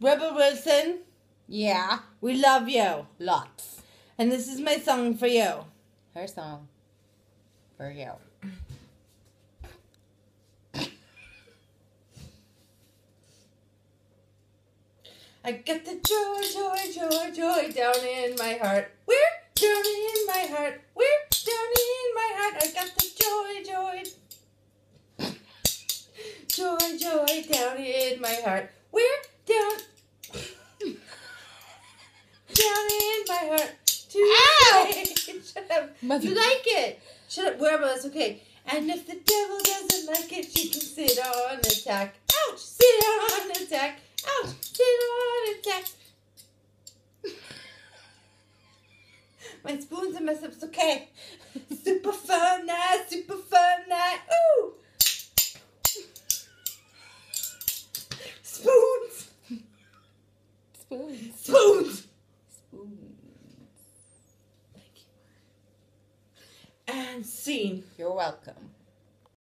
Rebel Wilson, Yeah. we love you. Lots. And this is my song for you. Her song. For you. I got the joy, joy, joy, joy down in my heart. Where? Down in my heart. Where? Down in my heart. I got the joy, joy. Joy, joy down in my heart. Where? Down. Down in my heart. Ow! Shut up. Mother- You like it. Shut up. Wherever that's okay. And if the devil doesn't like it, she can sit on attack. Ouch! Sit on attack. Ouch! Sit on attack. My spoon's a mess up. It's okay. Super fun night. Super fun night. Ooh! Spoons. Spoons. Spoons. Spoons. Thank you. And scene. You're welcome.